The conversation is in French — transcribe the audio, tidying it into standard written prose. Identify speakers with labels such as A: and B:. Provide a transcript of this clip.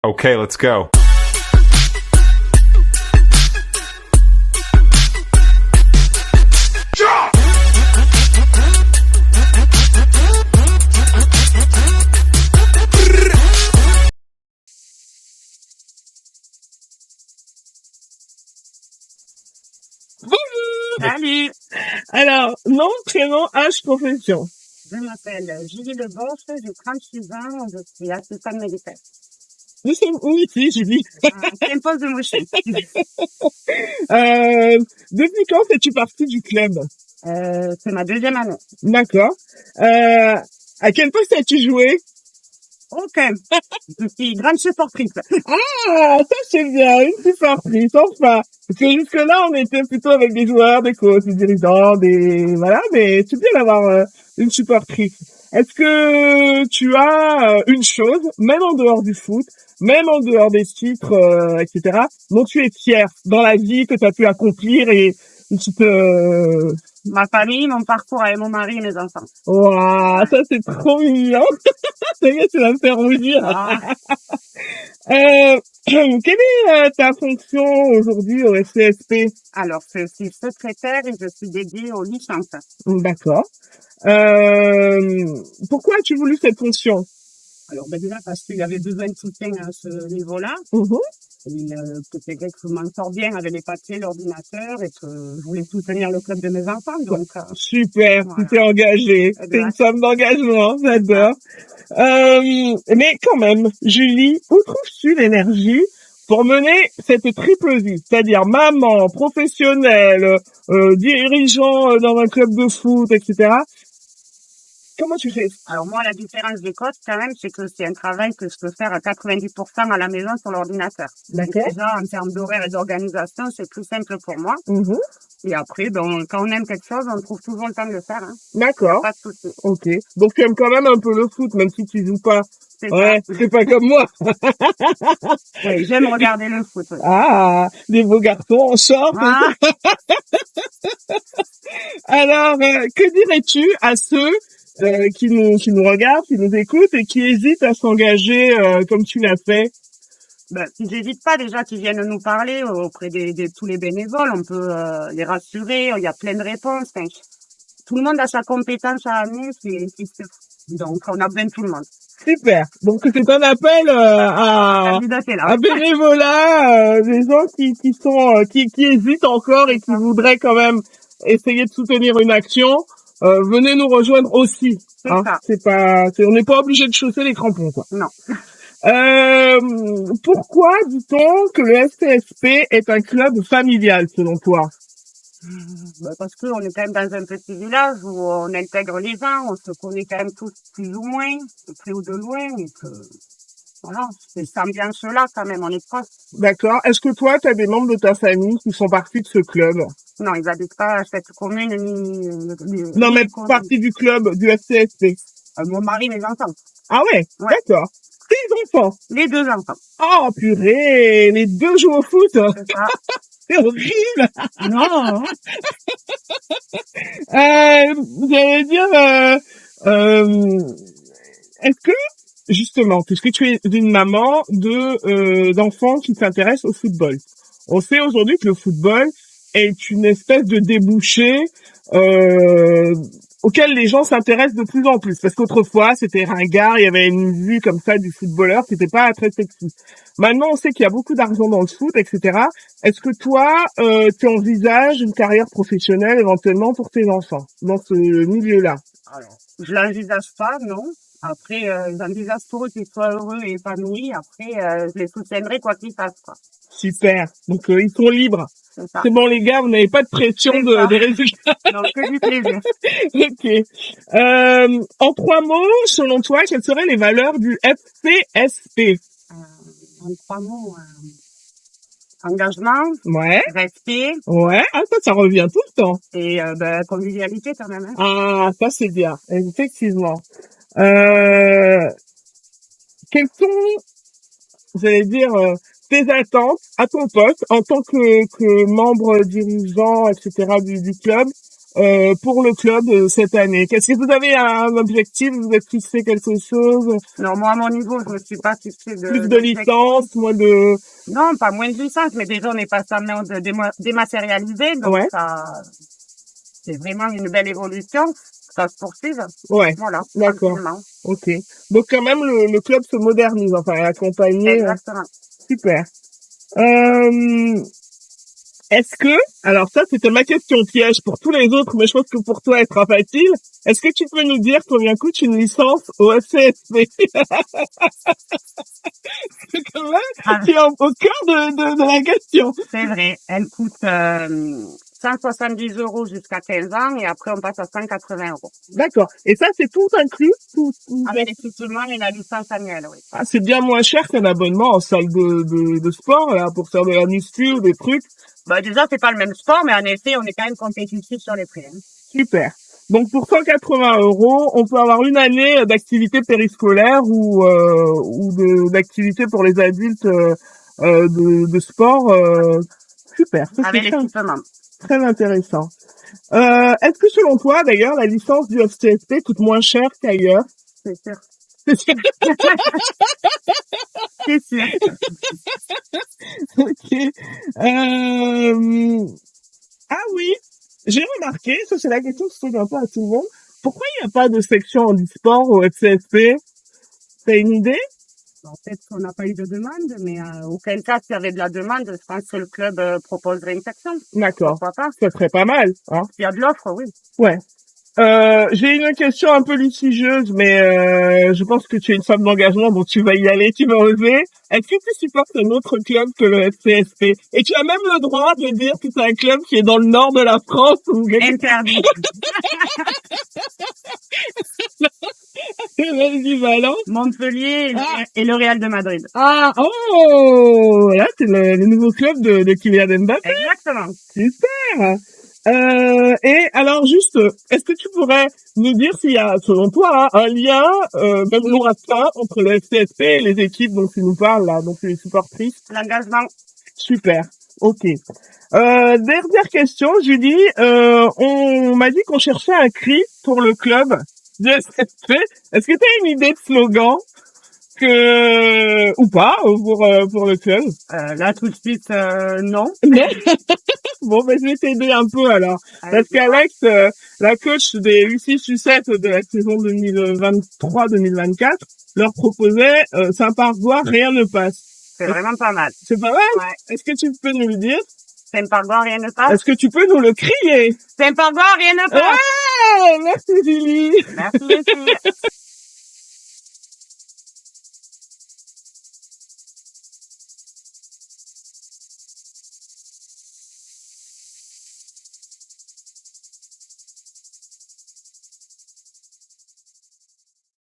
A: Okay, let's go.
B: Salut,
C: Alors, nom, prénom, âge, profession.
B: je m'appelle Julie Leboche, j'ai 36 ans, je suis assistante médicale.
C: Nous sommes où ici, Julie?
B: C'est un poste de motion.
C: Depuis quand fais-tu partie du club?
B: C'est ma deuxième année.
C: D'accord. À quel poste as-tu joué?
B: Ok, je suis grande supportrice.
C: Ah, ça c'est bien, une supportrice, enfin. Parce que jusque-là, on était plutôt avec des joueurs, des coachs, des dirigeants, voilà, mais c'est bien d'avoir une supportrice. Est-ce que tu as une chose, même en dehors du foot, même en dehors des titres, etc., dont tu es fier dans la vie que tu as pu accomplir et tu te...
B: Ma famille, mon parcours avec mon mari et mes enfants.
C: Waouh, ça c'est trop mignon. Ça y est, tu vas me faire rougir.
B: Ah,
C: Quelle est ta fonction aujourd'hui au SCSP?
B: alors, je suis secrétaire et je suis dédiée aux licences.
C: D'accord. Pourquoi as-tu voulu cette fonction?
B: Alors, déjà parce qu'il y avait besoin de soutien à ce niveau-là.
C: Mhm.
B: Et, que c'est vrai que je m'en sors bien avec les papiers, l'ordinateur et que je voulais soutenir le club de mes enfants. Donc,
C: Super,
B: voilà.
C: tu t'es engagée. C'est une
B: Exact.
C: somme d'engagement, j'adore. Mais quand même, Julie, où trouves-tu l'énergie pour mener cette triple vie? C'est-à-dire maman, professionnelle, dirigeant dans un club de foot, etc. Comment tu fais?
B: Alors moi, la différence des coachs, quand même, c'est que c'est un travail que je peux faire à 90% à la maison sur l'ordinateur. Donc,
C: D'accord.
B: déjà, en termes d'horaire et d'organisation, c'est plus simple pour moi.
C: Mhm.
B: Et après, quand on aime quelque chose, on trouve toujours le temps de le faire. Hein.
C: D'accord.
B: Pas de souci.
C: Ok. Donc tu aimes quand même un peu le foot, même si tu joues pas.
B: C'est
C: Ouais,
B: ça.
C: c'est pas comme moi.
B: Oui, j'aime regarder le foot. Oui.
C: Ah, des beaux garçons en short.
B: Ah,
C: Alors, que dirais-tu à ceux qui nous regardent, qui nous écoutent et qui hésitent à s'engager comme tu l'as fait?
B: ils n'hésitent pas déjà qu'ils viennent nous parler auprès de tous les bénévoles. On peut les rassurer. Il y a plein de réponses. Enfin, tout le monde a sa compétence à amener. Donc, on a besoin de tout le monde.
C: Super. Donc c'est un appel
B: Candidater là.
C: à bénévolat, des gens qui hésitent encore et qui voudraient quand même essayer de soutenir une action. Venez nous rejoindre aussi.
B: C'est
C: Hein.
B: ça.
C: On n'est pas obligé de chausser les crampons, quoi.
B: Non.
C: Pourquoi dit-on que le STSP est un club familial selon toi?
B: Parce que on est quand même dans un petit village où on intègre les gens, on se connaît quand même tous plus ou moins, de près ou de loin, et que voilà, c'est cette ambiance-là quand même, on est proches.
C: D'accord. Est-ce que toi, tu as des membres de ta famille qui font partie de ce club?
B: Non, ils habitent pas à cette commune ni.
C: Non, mais partie du club du STSP.
B: Mon mari, mes enfants.
C: Ah ouais. D'accord. Tes enfants?
B: Les deux enfants.
C: Oh purée, les deux jouent au foot.
B: C'est ça.
C: C'est horrible.
B: Non.
C: J'allais dire, est-ce que justement, puisque tu es une maman d'enfants qui s'intéressent au football, on sait aujourd'hui que le football est une espèce de débouché auquel les gens s'intéressent de plus en plus. Parce qu'autrefois, c'était ringard, il y avait une vue comme ça du footballeur qui n'était pas très sexy. Maintenant, on sait qu'il y a beaucoup d'argent dans le foot, etc. Est-ce que toi, tu envisages une carrière professionnelle éventuellement pour tes enfants dans ce milieu-là?
B: Alors, je l'envisage pas, non. Après, j'envisage pour eux qu'ils soient heureux et épanouis. Après, je les soutiendrai quoi qu'ils fassent, quoi.
C: Super. Donc, ils sont libres.
B: C'est ça.
C: C'est bon, les gars, vous n'avez pas de pression de résultats.
B: Donc, que du plaisir.
C: Ok. En 3 mots, selon toi, quelles seraient les valeurs du FCSP?
B: En 3 mots, engagement,
C: Ouais.
B: respect
C: Ouais. Ah, ça revient tout le temps.
B: et convivialité quand même. Hein.
C: Ah, ça c'est bien. Effectivement. Quelles sont, j'allais dire, tes attentes à ton poste en tant que membre dirigeant, etc. du club, pour le club cette année? Qu'est-ce que vous avez un objectif? Vous êtes fixé quelque chose?
B: Non, moi, à mon niveau, je me suis pas fixé
C: Plus de licences, moins de...
B: Non, pas moins de licence, mais déjà, on est passé en mode dématérialisé, donc
C: Ouais.
B: ça, c'est vraiment une belle évolution. Ça se poursuive.
C: Ouais.
B: Voilà.
C: D'accord.
B: Absolument.
C: Ok. Donc quand même le club se modernise, enfin est accompagné.
B: Exactement.
C: Super. Est-ce que, alors ça c'était ma question piège pour tous les autres, mais je pense que pour toi elle sera facile. Est-ce que tu peux nous dire combien coûte une licence au FCSP? C'est quand même, tu es au cœur de la question.
B: C'est vrai. Elle coûte 170 € jusqu'à 15 ans et après on passe à 180 €.
C: D'accord. Et ça c'est tout inclus?
B: Avec l'équipement et la licence annuelle, oui.
C: Ah, c'est bien moins cher qu'un abonnement en salle de sport, là, pour faire de la muscu ou des trucs.
B: Bah, déjà, c'est pas le même sport, mais en effet, on est quand même compétitif sur les prix. Hein.
C: Super. Donc, pour 180 €, on peut avoir une année d'activité périscolaire ou d'activité pour les adultes, de sport, super. Ça,
B: Avec
C: c'est
B: l'équipement.
C: très intéressant. Est-ce que selon toi, d'ailleurs, la licence du FCSP coûte moins cher qu'ailleurs?
B: C'est sûr.
C: C'est sûr.
B: C'est sûr.
C: Ok. Ah oui, j'ai remarqué, ça c'est la question que je pose un peu à tout le monde. Pourquoi il n'y a pas de section handisport au FCSP? T'as une idée?
B: Bon, peut-être qu'on n'a pas eu de demande, mais auquel cas, s'il y avait de la demande, je pense que le club proposerait une section.
C: D'accord.
B: Pourquoi pas?
C: Ça serait pas mal, hein?
B: S'il y a de l'offre, oui.
C: Ouais. J'ai une question un peu litigieuse, mais je pense que tu es une femme d'engagement, donc tu vas y aller, tu vas oser. Est-ce que tu supportes un autre club que le FCSP? Et tu as même le droit de dire que c'est un club qui est dans le nord de la France ou
B: Interdit.
C: l'équivalent.
B: Montpellier et le Real de Madrid.
C: Ah, oh, là, c'est le nouveau club de Kylian Mbappé.
B: Exactement.
C: Super. Et alors juste, est-ce que tu pourrais nous dire s'il y a, selon toi, hein, un lien, même lointain, entre le FCSP et les équipes dont tu nous parles là, donc les supportrices?
B: L'engagement.
C: Super. Ok. Dernière question, Julie. On m'a dit qu'on cherchait un cri pour le club du FCSP. Est-ce que tu as une idée de slogan ou pas pour le club?
B: Là, tout de suite, non.
C: Bon, ben, je vais t'aider un peu, alors. Parce qu'Alex, la coach des U6-U7 de la saison 2023-2024, leur proposait, Saint-Pargois, rien ne passe.
B: C'est vraiment pas mal.
C: C'est pas mal?
B: Ouais.
C: Est-ce que tu peux nous le dire?
B: Saint-Pargois, rien ne passe.
C: Est-ce que tu peux nous le crier?
B: Saint-Pargois, rien ne passe.
C: Ouais! Merci, Julie!
B: Merci, merci.